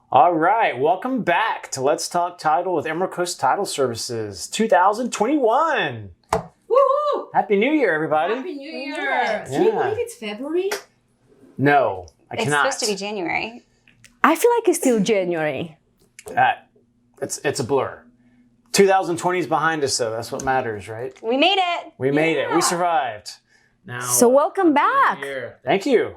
All right, welcome back to Let's Talk Title with Emerald Coast Title Services 2021. Woo! Happy New Year, everybody. Happy New Year. Yeah. Can you believe it's February? No, I It's cannot. supposed to be January. I feel like it's still January. It's a blur. 2020 is behind us, though. That's what matters, right? We made it. We made it. We survived. Now, So welcome back. New Year. Thank you.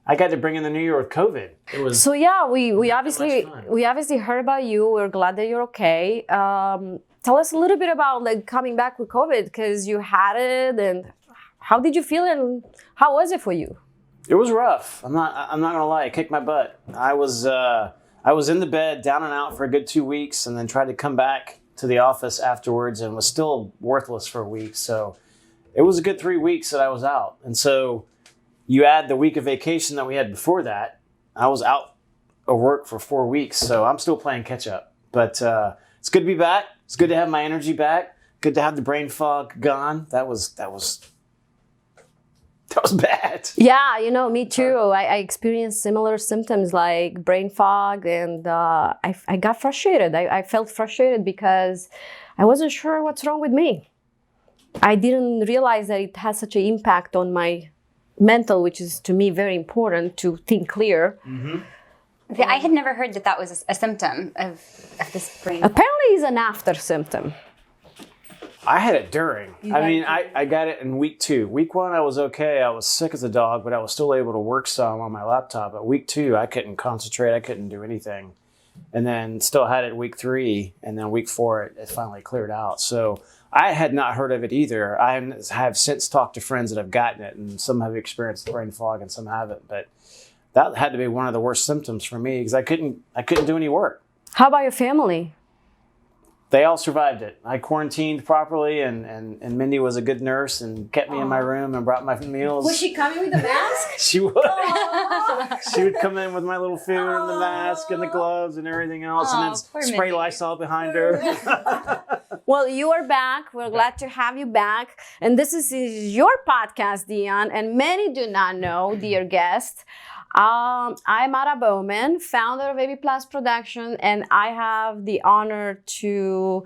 I got to bring in the new year with COVID. It was So yeah, we obviously much fun. we obviously heard about you. We're glad that you're okay. Tell us a little bit about like coming back with COVID because you had it, and how did you feel, and how was it for you? It was rough. I'm not gonna lie. It kicked my butt. I was in the bed, down and out for a good 2 weeks, and then tried to come back to the office afterwards, and was still worthless for a week. So it was a good 3 weeks that I was out. And so you add the week of vacation that we had before that, I was out of work for 4 weeks. So I'm still playing catch up. But it's good to be back. It's good to have my energy back. Good to have the brain fog gone. That was bad. Yeah, you know, me too. I experienced similar symptoms like brain fog, and I got frustrated. I felt frustrated because I wasn't sure what's wrong with me. I didn't realize that it has such an impact on my mental, which is to me very important to think clear. Mm-hmm. I had never heard that was a symptom of this brain. Apparently, it's an after symptom. I had it during. I got it in week 2. Week 1, I was okay. I was sick as a dog, but I was still able to work some on my laptop. But week 2, I couldn't concentrate. I couldn't do anything. And then still had it week 3. And then week 4, it finally cleared out. So I had not heard of it either. I have since talked to friends that have gotten it, and some have experienced brain fog and some haven't. But that had to be one of the worst symptoms for me because I couldn't do any work. How about your family? They all survived it. I quarantined properly, and Mindy was a good nurse and kept me in my room and brought my meals. Was she coming with a mask? She would. She would come in with my little food and the mask and the gloves and everything else, and poor then spray Mindy. Lysol behind her. Well, you are back. We're glad to have you back. And this is your podcast, Dion. And many do not know, dear guest. I'm Ara Bowman, founder of AB Plus Production, and I have the honor to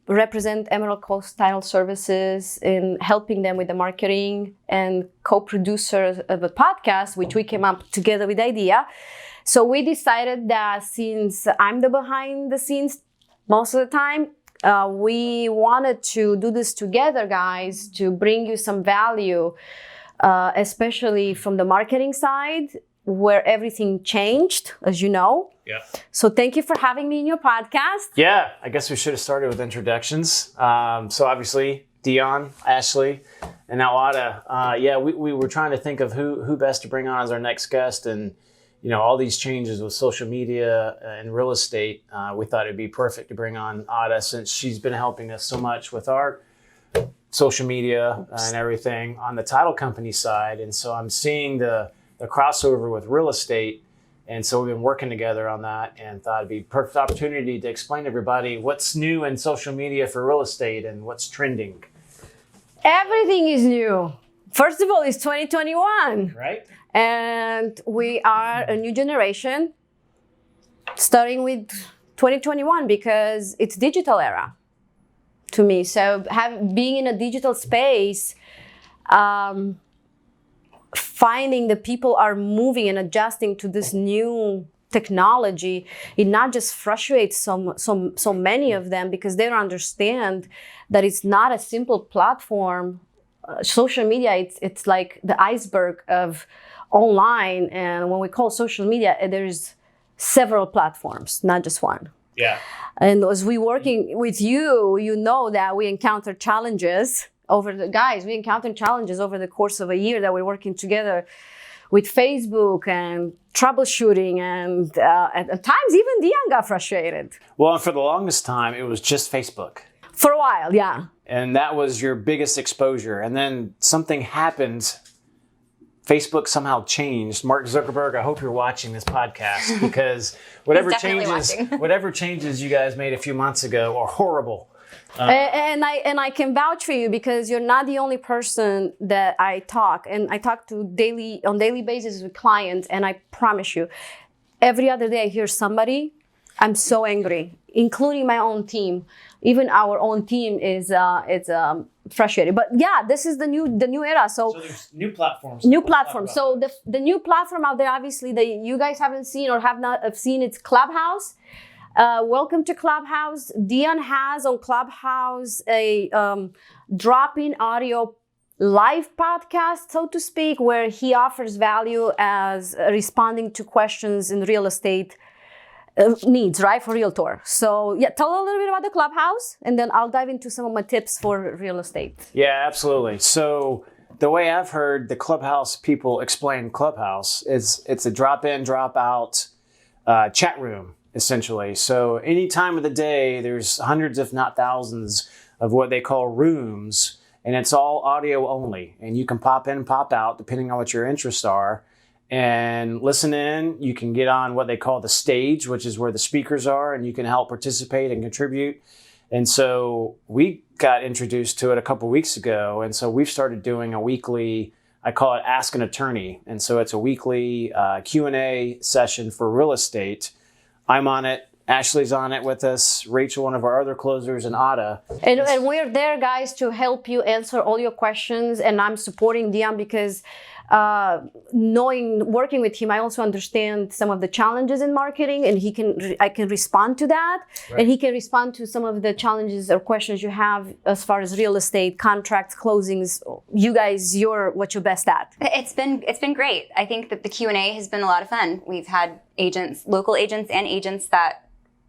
represent Emerald Coast Title Services in helping them with the marketing and co-producer of the podcast, which we came up together with the idea. So we decided that since I'm the behind the scenes most of the time, we wanted to do this together, guys, to bring you some value. Especially from the marketing side, where everything changed, as you know. Yeah. So thank you for having me in your podcast. Yeah, I guess we should have started with introductions. So obviously, Dion, Ashley, and now Ada. We were trying to think of who best to bring on as our next guest, and all these changes with social media and real estate. We thought it'd be perfect to bring on Ada since she's been helping us so much with our social media and everything on the title company side. And so I'm seeing the crossover with real estate. And so we've been working together on that and thought it'd be a perfect opportunity to explain to everybody what's new in social media for real estate and what's trending. Everything is new. First of all, it's 2021. Right? And we are a new generation, starting with 2021 because it's digital era. To me, so being in a digital space, finding that people are moving and adjusting to this new technology, it not just frustrates so many of them because they don't understand that it's not a simple platform. Social media, it's like the iceberg of online, and when we call social media, there's several platforms, not just one. Yeah. And as we working with you, you know that we encounter challenges over the course of a year that we're working together with Facebook and troubleshooting, and at times even Dion got frustrated. Well, and for the longest time, it was just Facebook. For a while, yeah. And that was your biggest exposure. And then something happened. Facebook somehow changed. Mark Zuckerberg, I hope you're watching this podcast because whatever changes you guys made a few months ago are horrible. And I can vouch for you because you're not the only person that I talk to on daily basis with clients, and I promise you, every other day I hear somebody, I'm so angry, including my own team. Even our own team is frustrated. But yeah, this is the new era. So there's new platforms. New platform. So the new platform out there, obviously, that you guys haven't seen or have not seen, it's Clubhouse. Welcome to Clubhouse. Dion has on Clubhouse a drop-in audio live podcast, so to speak, where he offers value as responding to questions in real estate needs, right, for Realtor. So yeah, tell a little bit about the Clubhouse, and then I'll dive into some of my tips for real estate. Yeah, absolutely. So the way I've heard the Clubhouse people explain Clubhouse is it's a drop-in, drop-out chat room, essentially. So any time of the day, there's hundreds, if not thousands, of what they call rooms, and it's all audio only. And you can pop in, pop out, depending on what your interests are, and listen in. You can get on what they call the stage, which is where the speakers are, and you can help participate and contribute. And so we got introduced to it a couple weeks ago, and so we've started doing a weekly, I call it Ask an Attorney. And so it's a weekly Q&A session for real estate. I'm on it. Ashley's on it with us. Rachel, one of our other closers, and Ada. And we're there, guys, to help you answer all your questions. And I'm supporting Dion because working with him, I also understand some of the challenges in marketing, and I can respond to that. Right. And he can respond to some of the challenges or questions you have as far as real estate, contracts, closings. You guys, what you're best at. It's been great. I think that the Q&A has been a lot of fun. We've had local agents and agents that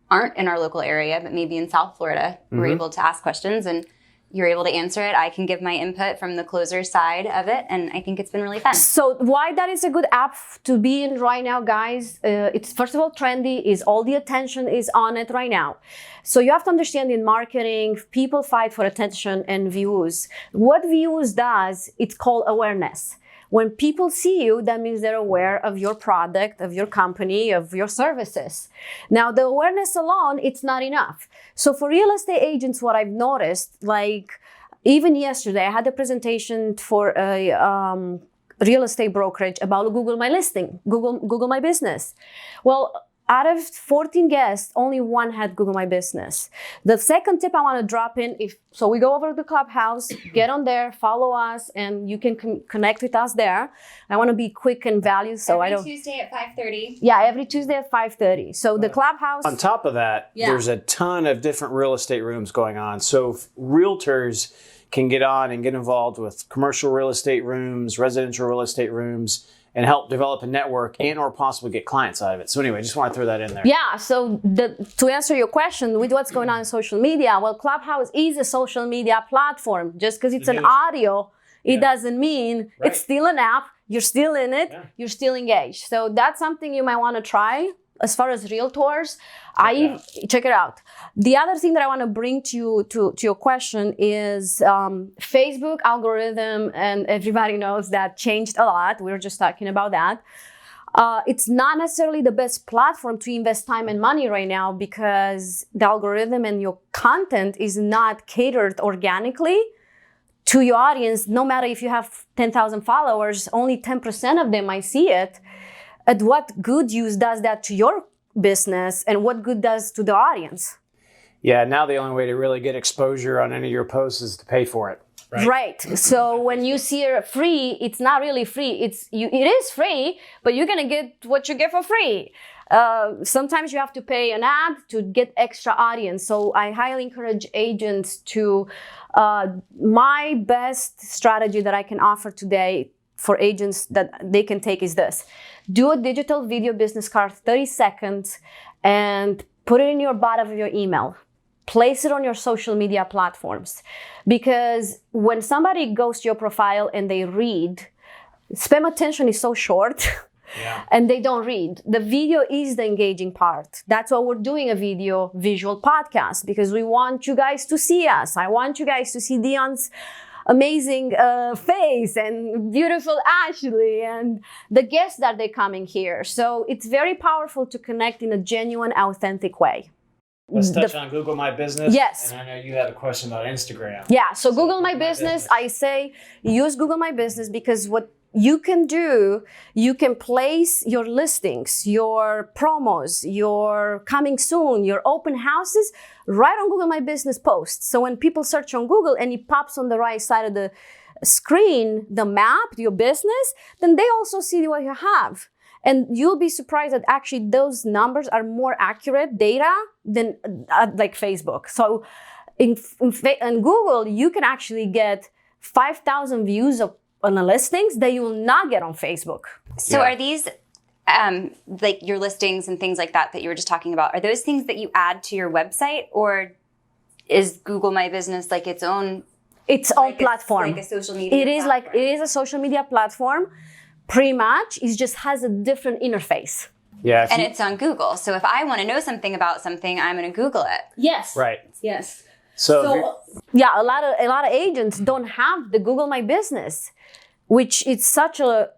aren't in our local area, but maybe in South Florida, we're able to ask questions and you're able to answer it. I can give my input from the closer side of it, and I think it's been really fun. So why that is a good app to be in right now, guys? It's first of all trendy, is all the attention is on it right now. So you have to understand in marketing, people fight for attention and views. What views does, it's called awareness. When people see you, that means they're aware of your product, of your company, of your services. Now, the awareness alone, it's not enough. So for real estate agents, what I've noticed, like even yesterday, I had a presentation for a real estate brokerage about Google My Listing, Google My Business. Well, out of 14 guests, only one had Google My Business. The second tip I want to drop in, so we go over to the Clubhouse, get on there, follow us, and you can connect with us there. I want to be quick and value, so every Tuesday at 5:30. Yeah, every Tuesday at 5:30. So the Clubhouse. On top of that, there's a ton of different real estate rooms going on. So realtors can get on and get involved with commercial real estate rooms, residential real estate rooms, and help develop a network and or possibly get clients out of it. So anyway, just want to throw that in there. Yeah, so to answer your question with what's going on in social media, well, Clubhouse is a social media platform. Just because it's an audio, it doesn't mean it's still an app. You're still in it. Yeah. You're still engaged. So that's something you might want to try. As far as realtors, check it out. The other thing that I want to bring to your question is Facebook algorithm, and everybody knows that changed a lot. We were just talking about that. It's not necessarily the best platform to invest time and money right now because the algorithm and your content is not catered organically to your audience. No matter if you have 10,000 followers, only 10% of them might see it. At what good use does that to your business, and what good does to the audience? Yeah, now the only way to really get exposure on any of your posts is to pay for it. Right. So when you see it free, it's not really free. It is free, but you're gonna get what you get for free. Sometimes you have to pay an ad to get extra audience. So I highly encourage agents to. My best strategy that I can offer today for agents that they can take is this. Do a digital video business card, 30 seconds, and put it in your body of your email. Place it on your social media platforms. Because when somebody goes to your profile and they read, spam attention is so short and they don't read. The video is the engaging part. That's why we're doing a visual podcast, because we want you guys to see us. I want you guys to see Dion's amazing face and beautiful Ashley and the guests that they're coming here. So it's very powerful to connect in a genuine, authentic way. Let's touch on Google My Business. Yes. And I know you had a question about Instagram. Yeah, so Google My Business, I say use Google My Business because what you can place your listings, your promos, your coming soon, your open houses right on Google My Business posts. So when people search on Google and it pops on the right side of the screen, the map, your business, then they also see what you have. And you'll be surprised that actually those numbers are more accurate data than like Facebook. So in Google, you can actually get 5,000 views on the listings that you will not get on Facebook. So are these like your listings and things like that you were just talking about, are those things that you add to your website, or is Google My Business like its own platform? Like a social media It is a social media platform. Pretty much, it just has a different interface. Yeah. And it's on Google. So if I want to know something about something, I'm going to Google it. Yes. Right. Yes. So yeah, a lot of agents don't have the Google My Business, which is such a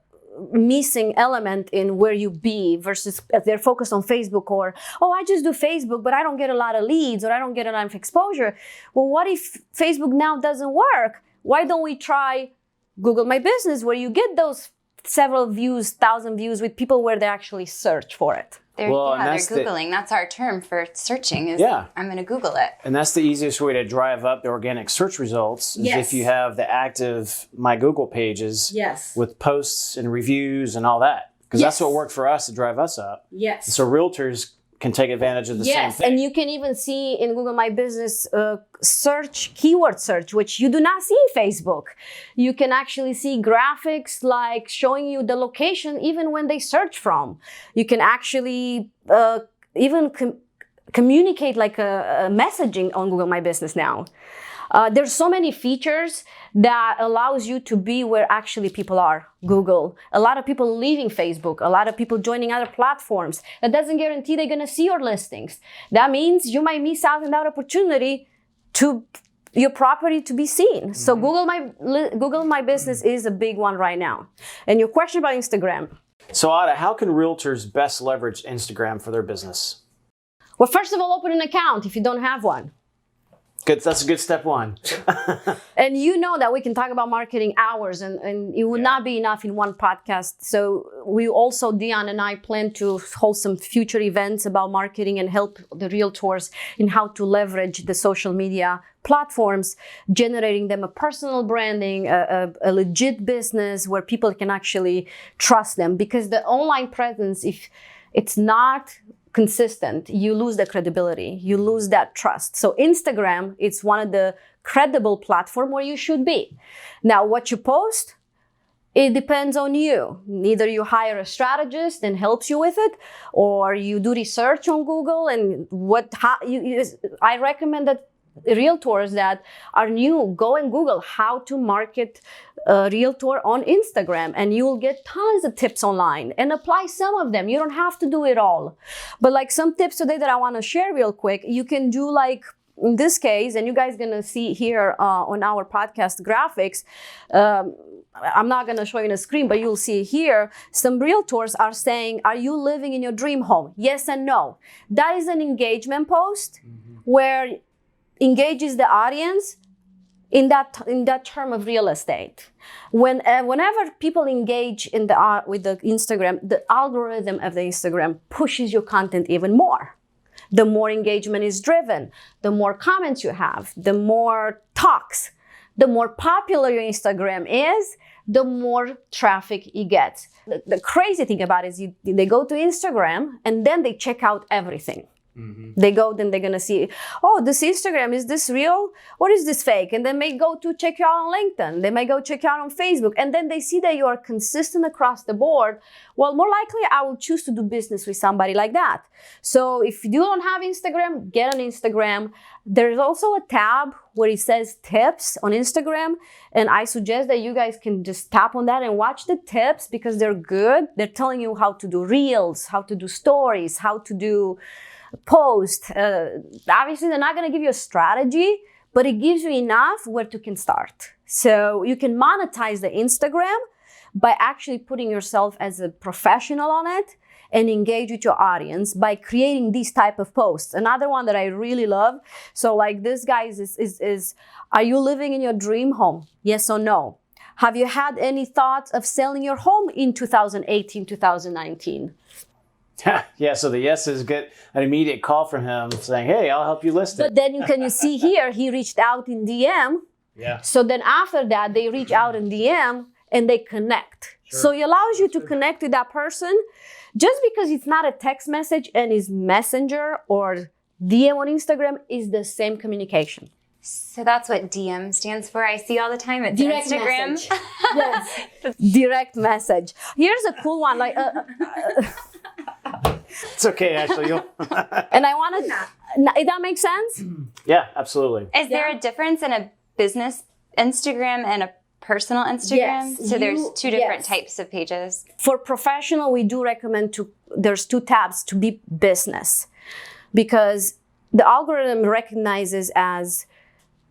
missing element in where you be versus they're focused on Facebook, or, oh, I just do Facebook, but I don't get a lot of leads, or I don't get enough exposure. Well, what if Facebook now doesn't work? Why don't we try Google My Business, where you get those several views, 1,000 views with people where they actually search for it? They're Googling. That's our term for searching is I'm going to Google it. And that's the easiest way to drive up the organic search results is if you have the active My Google pages with posts and reviews and all that. Because that's what worked for us to drive us up. Yes. So realtors can take advantage of the same thing. And you can even see in Google My Business keyword search, which you do not see in Facebook. You can actually see graphics like showing you the location even when they search from. You can actually even communicate like a messaging on Google My Business now. There's so many features that allows you to be where actually people are. Google. A lot of people leaving Facebook. A lot of people joining other platforms. That doesn't guarantee they're going to see your listings. That means you might miss out on that opportunity to your property to be seen. Mm-hmm. So Google My Business is a big one right now. And your question about Instagram. So Ada, how can realtors best leverage Instagram for their business? Well, first of all, open an account if you don't have one. Good. That's a good step one. And you know that we can talk about marketing hours and it would not be enough in one podcast. So we also, Dion and I, plan to hold some future events about marketing and help the realtors in how to leverage the social media platforms, generating them a personal branding, a legit business where people can actually trust them. Because the online presence, if it's not consistent, you lose the credibility, you lose that trust. So Instagram, it's one of the credible platform where you should be. Now, what you post, it depends on you. Either you hire a strategist and helps you with it, or you do research on Google and I recommend that realtors that are new, go and Google how to market a realtor on Instagram, and you will get tons of tips online and apply some of them. You don't have to do it all. But like some tips today that I want to share real quick, you can do like in this case, and you guys gonna see here on our podcast graphics, I'm not gonna show you on the screen, but you'll see here, some realtors are saying, are you living in your dream home? Yes and no. That is an engagement post where engages the audience in that term of real estate. Whenever people engage with the Instagram, the algorithm of the Instagram pushes your content even more. The more engagement is driven, the more comments you have, the more talks, the more popular your Instagram is, the more traffic you get. The crazy thing about it is they go to Instagram and then they check out everything. They go, then they're gonna see, oh, this Instagram, is this real or is this fake? And they may go to check you out on LinkedIn. They may go check you out on Facebook. And then they see that you are consistent across the board. Well, more likely I will choose to do business with somebody like that. So if you don't have Instagram, get on Instagram. There's also a tab where it says tips on Instagram. And I suggest that you guys can just tap on that and watch the tips because they're good. They're telling you how to do reels, how to do stories, how to do post. Obviously, they're not going to give you a strategy, but it gives you enough where you can start. So you can monetize the Instagram by actually putting yourself as a professional on it and engage with your audience by creating these type of posts. Another one that I really love, so like this guy is are you living in your dream home? Yes or no? Have you had any thoughts of selling your home in 2018, 2019? Yeah, so the yeses get an immediate call from him saying, hey, I'll help you list it. But then you see here, he reached out in DM. Yeah. So then after that, they reach out in DM and they connect. Sure. So it allows you to connect with that person. Just because it's not a text message and is Messenger or DM on Instagram is the same communication. So that's what DM stands for. I see all the time. It's Direct Instagram. message. Yes. Direct message. Here's a cool one. Like, It's okay, Ashley. and I want to. That makes sense. Yeah, absolutely. Is there a difference in a business Instagram and a personal Instagram? Yes, So there's two different yes. types of pages. For professional, we do recommend there's 2 tabs to be business, because the algorithm recognizes as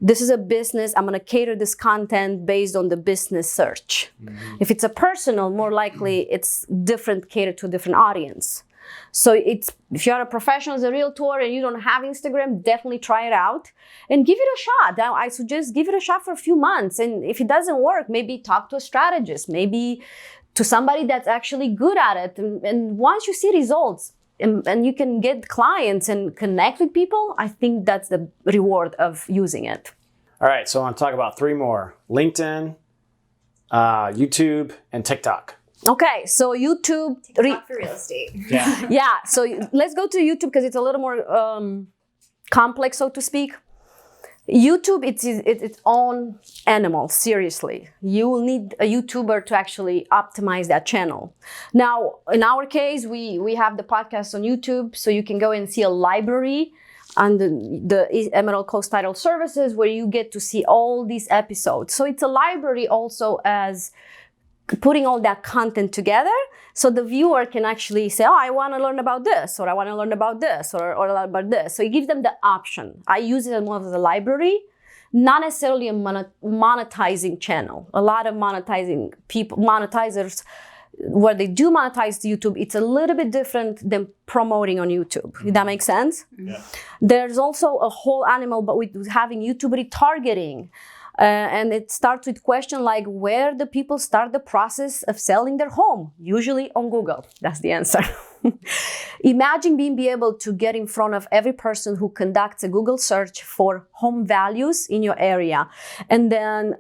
this is a business. I'm going to cater this content based on the business search. Mm-hmm. If it's a personal, more likely it's different, catered to a different audience. So if you're a professional as a realtor and you don't have Instagram, definitely try it out and give it a shot. I suggest give it a shot for a few months. And if it doesn't work, maybe talk to a strategist, maybe to somebody that's actually good at it. And once you see results and you can get clients and connect with people, I think that's the reward of using it. All right, so I want to talk about 3 more. LinkedIn, YouTube, and TikTok. Okay, so YouTube. For real estate. Yeah. Yeah, so let's go to YouTube because it's a little more complex, so to speak. YouTube, it's its own animal, seriously. You will need a YouTuber to actually optimize that channel. Now, in our case, we have the podcast on YouTube, so you can go and see a library on the Emerald Coast Title Services where you get to see all these episodes. So it's a library also as putting all that content together, so the viewer can actually say, oh, I want to learn about this, or I want to learn about this, or about this. So it gives them the option. I use it more as a library, not necessarily a monetizing channel. A lot of monetizers, where they do monetize YouTube, it's a little bit different than promoting on YouTube. Does that make sense? Yeah. There's also a whole animal, but with having YouTube retargeting. And it starts with questions like, where do people start the process of selling their home? Usually on Google. That's the answer. Imagine being able to get in front of every person who conducts a Google search for home values in your area. And then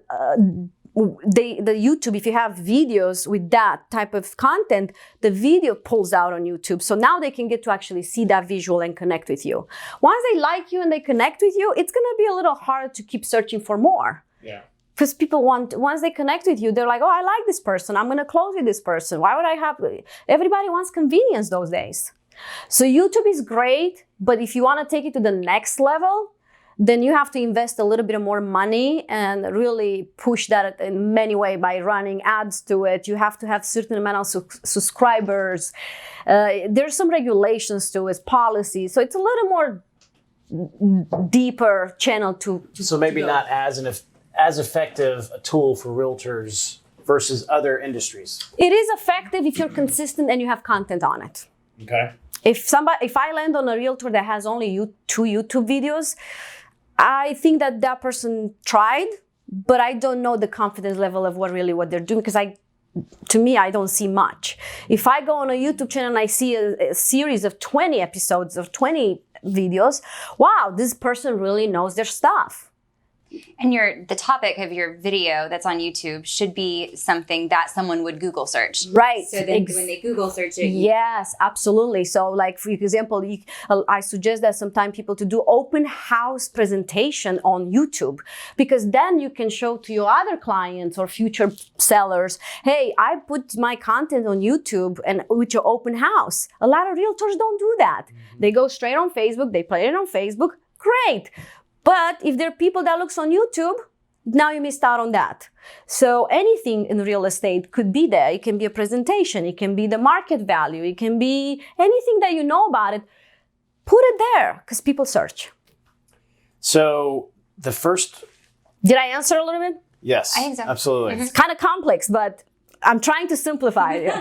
the YouTube, if you have videos with that type of content, the video pulls out on YouTube. So now they can get to actually see that visual and connect with you. Once they like you and they connect with you, it's going to be a little hard to keep searching for more. Yeah. Because people once they connect with you, they're like, oh, I like this person. I'm going to close with this person. Why would I have, everybody wants convenience those days. So YouTube is great, but if you want to take it to the next level, then you have to invest a little bit more money and really push that in many ways by running ads to it. You have to have certain amount of subscribers. There's some regulations to it, policies. So it's a little more deeper channel to So maybe not as effective a tool for realtors versus other industries. It is effective if you're consistent and you have content on it. Okay. If I land on a realtor that has only 2 YouTube videos, I think that person tried, but I don't know the confidence level of what they're doing, because to me, I don't see much. If I go on a YouTube channel and I see a series of 20 episodes of 20 videos, wow, this person really knows their stuff. And the topic of your video that's on YouTube should be something that someone would Google search. Right. So then when they Google search it. Yes, absolutely. So like, for example, I suggest that sometimes people to do open house presentation on YouTube, because then you can show to your other clients or future sellers, hey, I put my content on YouTube and with your open house. A lot of realtors don't do that. Mm-hmm. They go straight on Facebook. They play it on Facebook. Great. But if there are people that looks on YouTube, now you missed out on that. So anything in real estate could be there. It can be a presentation. It can be the market value. It can be anything that you know about it. Put it there because people search. So the first... Did I answer a little bit? Yes, I think so. Absolutely. It's kind of complex, but I'm trying to simplify it.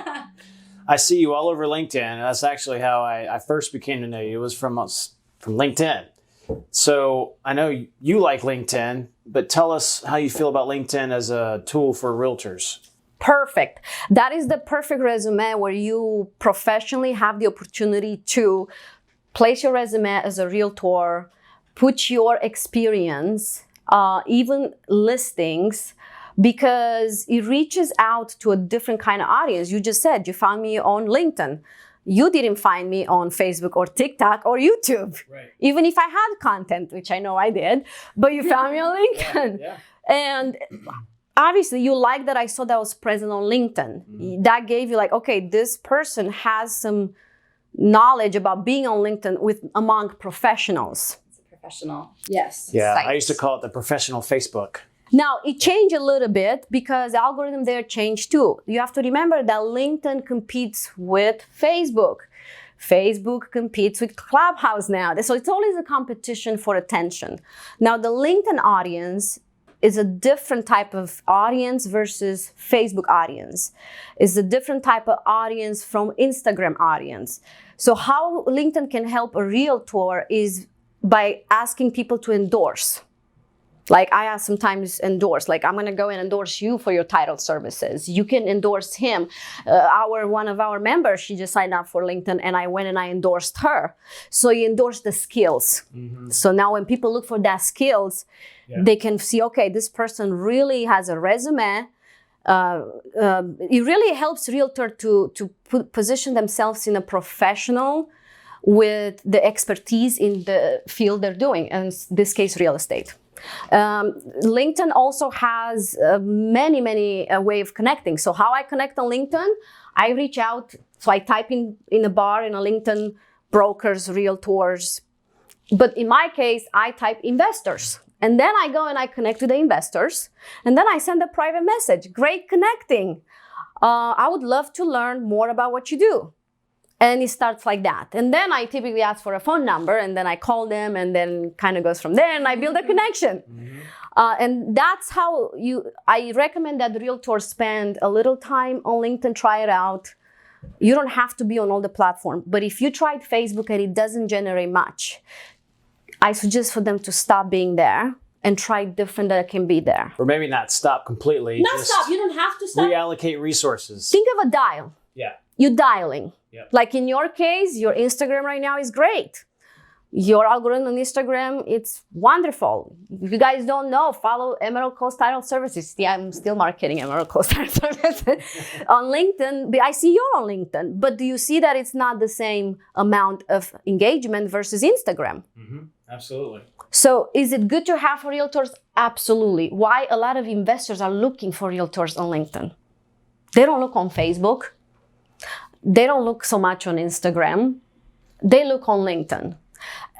I see you all over LinkedIn. And that's actually how I first became to know you. It was from LinkedIn. So I know you like LinkedIn, but tell us how you feel about LinkedIn as a tool for realtors. Perfect. That is the perfect resume where you professionally have the opportunity to place your resume as a realtor, put your experience, even listings, because it reaches out to a different kind of audience. You just said you found me on LinkedIn. You didn't find me on Facebook or TikTok or YouTube. Right. Even if I had content, which I know I did, but you found me on LinkedIn. Yeah. And obviously you like that I saw that I was present on LinkedIn. Mm-hmm. That gave you like, okay, this person has some knowledge about being on LinkedIn among professionals. It's a professional. Yes. Yeah, Site. I used to call it the professional Facebook. Now, it changed a little bit because the algorithm there changed too. You have to remember that LinkedIn competes with Facebook. Facebook competes with Clubhouse now. So it's always a competition for attention. Now, the LinkedIn audience is a different type of audience versus Facebook audience. It's a different type of audience from Instagram audience. So how LinkedIn can help a realtor is by asking people to endorse. Like I sometimes endorse, like I'm gonna go and endorse you for your title services. You can endorse him. One of our members, she just signed up for LinkedIn and I went and I endorsed her. So you endorse the skills. Mm-hmm. So now when people look for that skills, they can see, okay, this person really has a resume. It really helps realtor to position themselves in a professional with the expertise in the field they're doing, and in this case, real estate. LinkedIn also has many way of connecting. So how I connect on LinkedIn, I reach out. So I type in a bar in a LinkedIn, brokers, realtors. But in my case, I type investors. And then I go and I connect with the investors. And then I send a private message. Great connecting. I would love to learn more about what you do. And it starts like that. And then I typically ask for a phone number and then I call them and then kind of goes from there and I build a connection. Mm-hmm. And that's how I recommend that the realtors spend a little time on LinkedIn, try it out. You don't have to be on all the platforms. But if you tried Facebook and it doesn't generate much, I suggest for them to stop being there and try different that can be there. Or maybe not stop completely. Not stop. You don't have to stop. Reallocate resources. Think of a dial. Yeah. You're dialing. Yep. Like in your case, your Instagram right now is great. Your algorithm on Instagram, it's wonderful. If you guys don't know, follow Emerald Coast Title Services. Yeah, I'm still marketing Emerald Coast Title Services on LinkedIn. I see you're on LinkedIn, but do you see that it's not the same amount of engagement versus Instagram? Mm-hmm. Absolutely. So is it good to have for realtors? Absolutely. Why a lot of investors are looking for realtors on LinkedIn? They don't look on Facebook. They don't look so much on Instagram. They look on LinkedIn.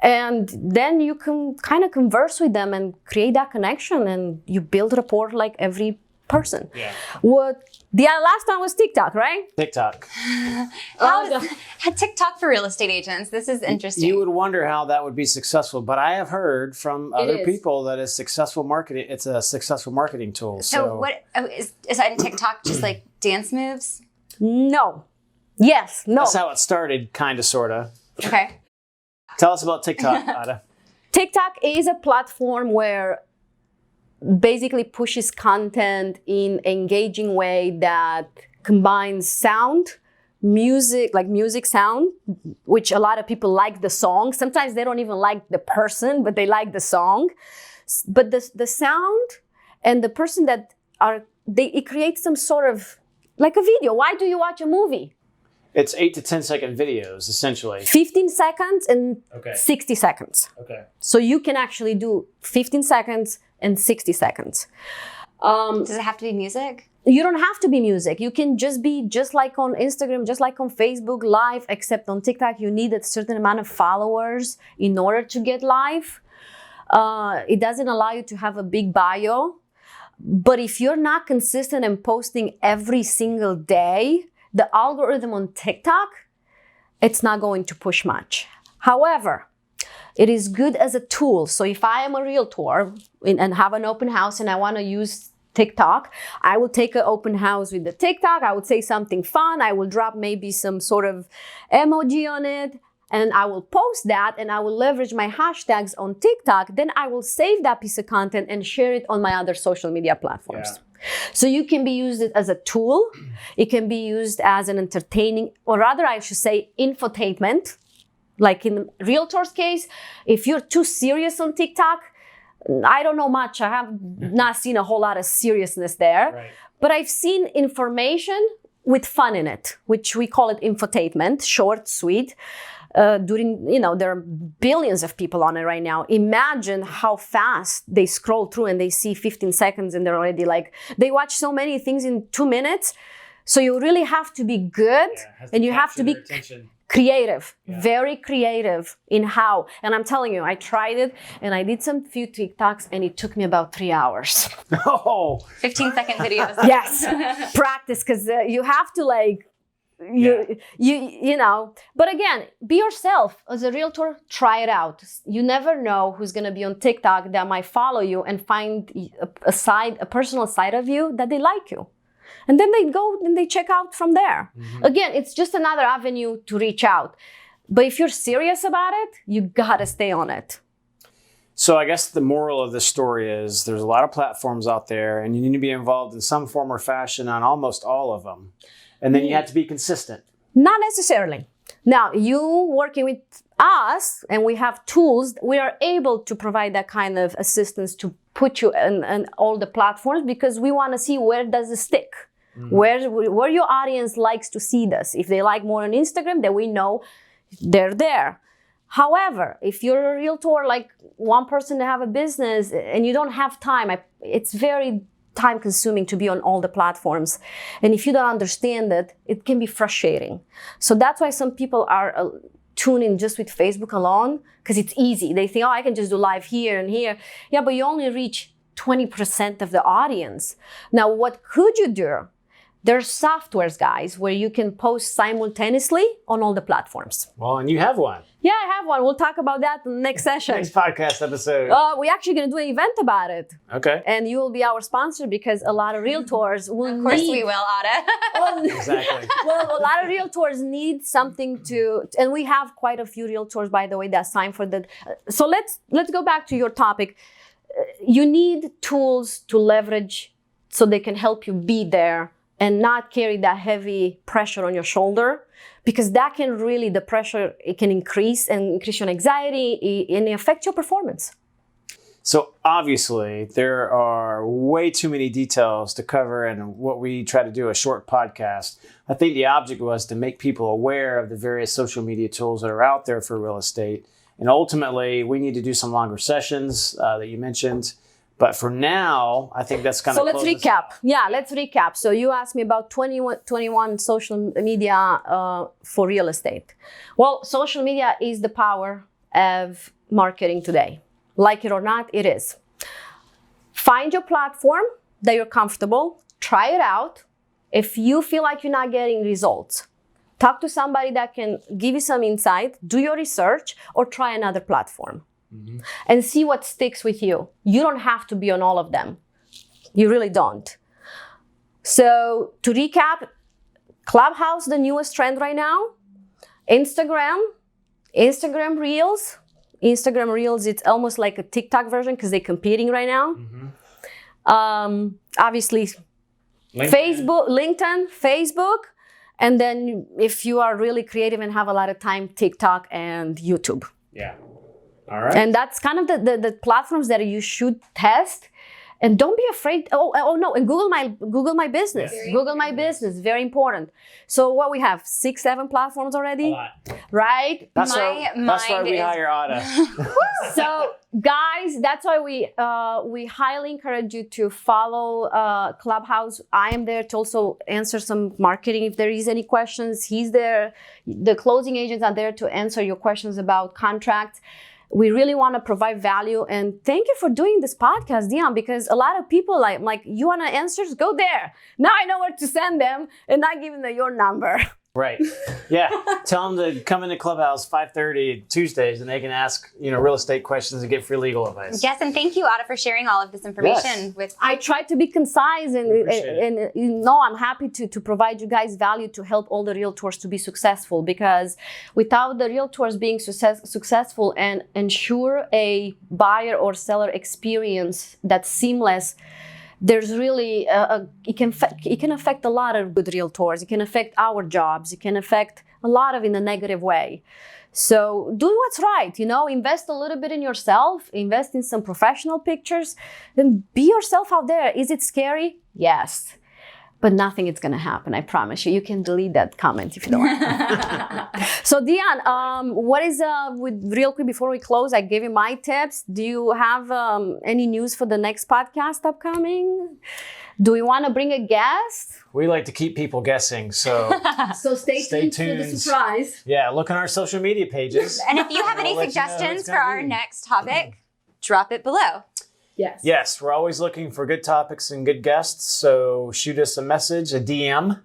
And then you can kind of converse with them and create that connection and you build rapport like every person. Yeah. The last one was TikTok, right? TikTok. TikTok for real estate agents. This is interesting. You would wonder how that would be successful, but I have heard from other people that it's successful marketing. It's a successful marketing tool. So what is that in TikTok? Just like dance moves? No. Yes. No. That's how it started, kind of, sort of. Okay. Tell us about TikTok, Ada. TikTok is a platform where basically pushes content in an engaging way that combines sound, music, like music sound, which a lot of people like the song. Sometimes they don't even like the person, but they like the song. But the sound and the person it creates some sort of, like a video. Why do you watch a movie? It's 8 to 10 second videos, essentially. 15 seconds and 60 seconds. Okay. So you can actually do 15 seconds and 60 seconds. Does it have to be music? You don't have to be music. You can just be just like on Instagram, just like on Facebook Live, except on TikTok, you need a certain amount of followers in order to get live. It doesn't allow you to have a big bio. But if you're not consistent in posting every single day, the algorithm on TikTok, it's not going to push much. However, it is good as a tool. So if I am a realtor and have an open house and I want to use TikTok, I will take an open house with the TikTok. I would say something fun. I will drop maybe some sort of emoji on it. and I will post that and I will leverage my hashtags on TikTok, then I will save that piece of content and share it on my other social media platforms. Yeah. So you can be used as a tool. It can be used as an entertaining, or rather I should say infotainment. Like in Realtors case, if you're too serious on TikTok, I don't know much. I have not seen a whole lot of seriousness there. Right. But I've seen information with fun in it, which we call it infotainment, short, sweet. There are billions of people on it right now. Imagine how fast they scroll through and they see 15 seconds and they're already like, they watch so many things in 2 minutes. So you really have to be good and you have to be creative, very creative in how. And I'm telling you, I tried it and I did some few TikToks and it took me about 3 hours. Oh, 15-second videos. Yes, practice, because you have to like, but again, be yourself as a realtor. Try it out. You never know who's going to be on TikTok that might follow you and find a personal side of you that they like you, and then they go and they check out from there. Again, it's just another avenue to reach out, but if you're serious about it, you gotta stay on it. So I guess the moral of this story is there's a lot of platforms out there and you need to be involved in some form or fashion on almost all of them. And then you have to be consistent. Not necessarily. Now, you working with us, and we have tools, we are able to provide that kind of assistance to put you in all the platforms, because we want to see where does it stick, where your audience likes to see this. If they like more on Instagram, then we know they're there. However, if you're a realtor, like one person to have a business and you don't have time, it's very time consuming to be on all the platforms. And if you don't understand it can be frustrating. So that's why some people are tuning just with Facebook alone, because it's easy. They think, I can just do live here and here. Yeah, but you only reach 20% of the audience. Now, what could you do? There's softwares, guys, where you can post simultaneously on all the platforms. Well, and you have one. Yeah, I have one. We'll talk about that in the next session. Next podcast episode. We're actually going to do an event about it. Okay. And you will be our sponsor, because a lot of realtors will Of course we will, Ada. Exactly. Well, a lot of realtors need something to, and we have quite a few realtors, by the way, that sign for that. So let's go back to your topic. You need tools to leverage so they can help you be there and not carry that heavy pressure on your shoulder, because that can really, the pressure, it can increase your anxiety and affect your performance. So obviously there are way too many details to cover in what we try to do, a short podcast. I think the object was to make people aware of the various social media tools that are out there for real estate. And ultimately we need to do some longer sessions that you mentioned. But for now, I think that's kind of. So let's recap. Yeah, let's recap. So you asked me about 21 social media for real estate. Well, social media is the power of marketing today. Like it or not, it is. Find your platform that you're comfortable. Try it out. If you feel like you're not getting results, talk to somebody that can give you some insight, do your research, or try another platform. And see what sticks with you. You don't have to be on all of them. You really don't. So to recap, Clubhouse, the newest trend right now. Instagram Reels. Instagram Reels, it's almost like a TikTok version because they're competing right now. Obviously, LinkedIn, Facebook. And then if you are really creative and have a lot of time, TikTok and YouTube. Yeah. All right. And that's kind of the platforms that you should test. And don't be afraid. Oh no. And Google my business. Yes. Google my business. Very important. So what we have 6, 7 platforms already, A lot. right? That's My why we mind hire Ada. So guys, that's why we highly encourage you to follow Clubhouse. I am there to also answer some marketing if there is any questions. He's there. The closing agents are there to answer your questions about contracts. We really want to provide value, and thank you for doing this podcast, Dion, because a lot of people like you want answers, go there. Now I know where to send them and not giving them your number. Right. Yeah. Tell them to come into Clubhouse 5:30 Tuesdays, and they can ask, real estate questions and get free legal advice. Yes, and thank you, Ada, for sharing all of this information with. I tried to be concise, and I'm happy to provide you guys value to help all the realtors to be successful, because without the realtors being successful and ensure a buyer or seller experience that's seamless, there's really it can affect a lot of good realtors. It can affect our jobs. It can affect a lot of in a negative way. So do what's right. Invest a little bit in yourself. Invest in some professional pictures. Then be yourself out there. Is it scary? Yes. But nothing is going to happen. I promise you. You can delete that comment if you don't want. So Dion, what is real quick before we close? I gave you my tips. Do you have any news for the next podcast upcoming? Do we want to bring a guest? We like to keep people guessing, so stay tuned for the surprise. Yeah, look on our social media pages. And if you have any suggestions for our next topic, drop it below. Yes, we're always looking for good topics and good guests, so shoot us a message, a DM,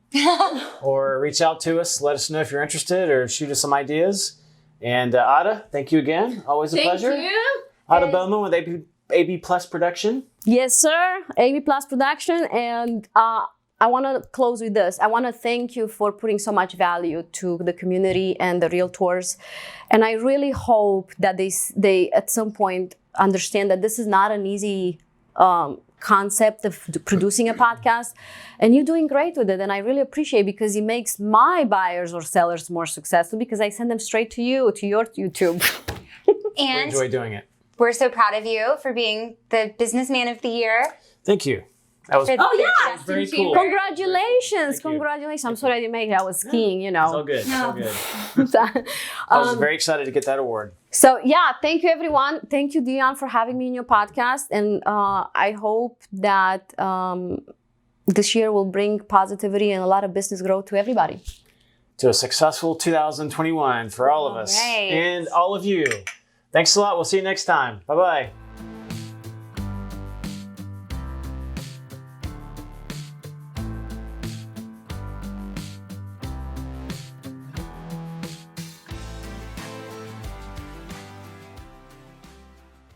or reach out to us. Let us know if you're interested, or shoot us some ideas. And Ada, thank you again. Always a pleasure. Thank you. Ada Bowman with AB Plus Production. Yes, sir. AB Plus Production. And I want to close with this. I want to thank you for putting so much value to the community and the realtors. And I really hope that they at some point understand that this is not an easy concept of producing a podcast, and you're doing great with it. And I really appreciate it, because it makes my buyers or sellers more successful, because I send them straight to you, to your YouTube. And we enjoy doing it. We're so proud of you for being the Businessman of the Year. Thank you. That was very cool. Congratulations. Congratulations. I'm sorry I didn't make it. I was skiing, It's all good. It's all good. I was very excited to get that award. So thank you everyone. Thank you, Dion, for having me in your podcast. And I hope that this year will bring positivity and a lot of business growth to everybody. To a successful 2021 for all of us. Right. And all of you. Thanks a lot. We'll see you next time. Bye-bye.